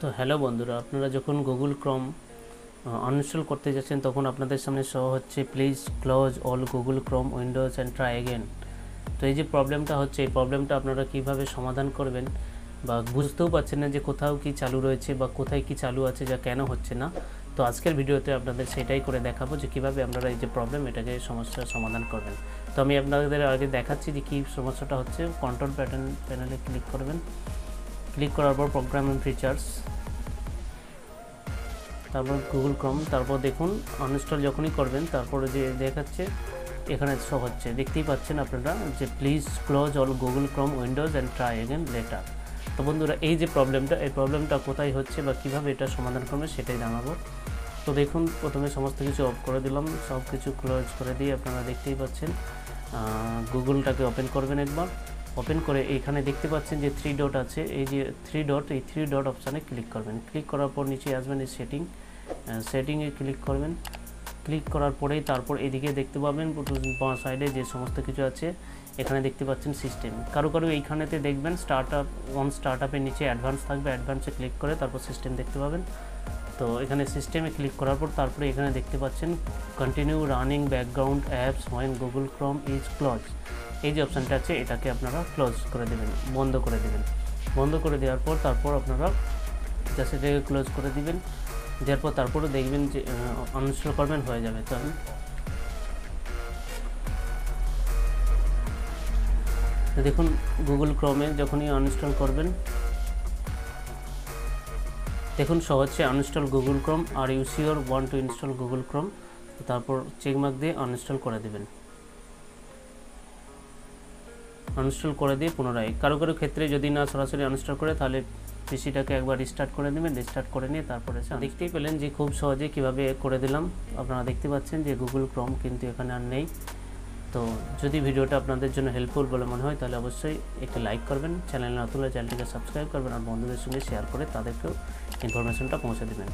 তো হ্যালো বন্ধুরা, আপনারা যখন গুগল ক্রোম আনইনস্টল করতে যাচ্ছেন তখন আপনাদের সামনে শো হচ্ছে please close all Google Chrome Windows and try again. তো এই যে প্রবলেমটা হচ্ছে, এই প্রবলেমটা আপনারা কিভাবে সমাধান করবেন বা বুঝতেও পারছেন না যে কোথাও কি চালু রয়েছে বা কোথায় কি চালু আছে, যা কেন হচ্ছে না। তো আজকের ভিডিওতে আপনাদের সেটাই করে দেখাবো যে কীভাবে আপনারা এই যে প্রবলেম এটাকে সমস্যার সমাধান করবেন। তো আমি আপনাদের আগে দেখাচ্ছি যে কী সমস্যাটা হচ্ছে। কন্ট্রোল প্যানেলে ক্লিক করবেন। ক্লিক করার পর প্রোগ্রাম এন্ড ফিচার্স, তারপর গুগল ক্রোম, তারপর দেখুন আনইনস্টল যখনই করবেন তারপরে যে দেখাচ্ছে এখানে শো হচ্ছে, দেখতেই পাচ্ছেন আপনারা যে please close all Google Chrome Windows and try again letter. তো বন্ধুরা, এই যে প্রবলেমটা, এই প্রবলেমটা কোথায় হচ্ছে বা কীভাবে এটা সমাধান করবে সেটাই জানাবো। তো দেখুন, প্রথমে সমস্ত কিছু অফ করে দিলাম, সব কিছু ক্লোজ করে দিয়ে আপনারা দেখতেই পাচ্ছেন গুগলটাকে ওপেন করবেন। একবার ওপেন করে এইখানে দেখতে পাচ্ছেন যে 3 ডট আছে, এই যে 3 ডট, এই 3 ডট অপশানে ক্লিক করবেন। ক্লিক করার পর নিচে আসবেন এই সেটিংয়ে ক্লিক করবেন। ক্লিক করার পরেই তারপর এদিকে দেখতে পাবেন বাঁ সাইডে যে সমস্ত কিছু আছে, এখানে দেখতে পাচ্ছেন সিস্টেম। কারো এইখানেতে দেখবেন স্টার্টআপের নিচে অ্যাডভান্স থাকবে, অ্যাডভান্সে ক্লিক করে তারপর সিস্টেম দেখতে পাবেন। তো এখানে সিস্টেমে ক্লিক করার পর তারপরে এখানে দেখতে পাচ্ছেন continue running background apps when Google Chrome is close. এই যে অপশানটা আছে এটাকে আপনারা ক্লোজ করে দেবেন, বন্ধ করে দেবেন। বন্ধ করে দেওয়ার পর তারপর আপনারা জাস্ট এটাকে ক্লোজ করে দিবেন। দেওয়ার পর তারপরে দেখবেন যে আনইনস্টল করবেন, হয়ে যাবে। তো দেখুন গুগল ক্রোমে যখনই আনইনস্টল করবেন দেখুন শো হচ্ছে uninstall Google Chrome, are you sure want to install Google Chrome. তারপর চেকমার্ক দিয়ে আনইনস্টল করে দেবেন। আনইনস্টল করে দিয়ে পুনরায় কারো ক্ষেত্রে যদি না সরাসরি আনইনস্টল করে তাহলে পিসিটাকে একবার রিস্টার্ট করে নেবেন। রিস্টার্ট করে নিয়ে তারপরে দেখতেই পেলেন যে খুব সহজে কিভাবে করে দিলাম। আপনারা দেখতে পাচ্ছেন যে গুগল ক্রোম কিন্তু এখানে আর নেই। তো যদি ভিডিওটা আপনাদের জন্য হেল্পফুল বলে মনে হয় তাহলে অবশ্যই একটি লাইক করবেন, চ্যানেল নতুন হলে চ্যানেলটিকে সাবস্ক্রাইব করবেন আর বন্ধুদের সঙ্গে শেয়ার করে তাদেরকেও ইনফরমেশনটা পৌঁছে দেবেন।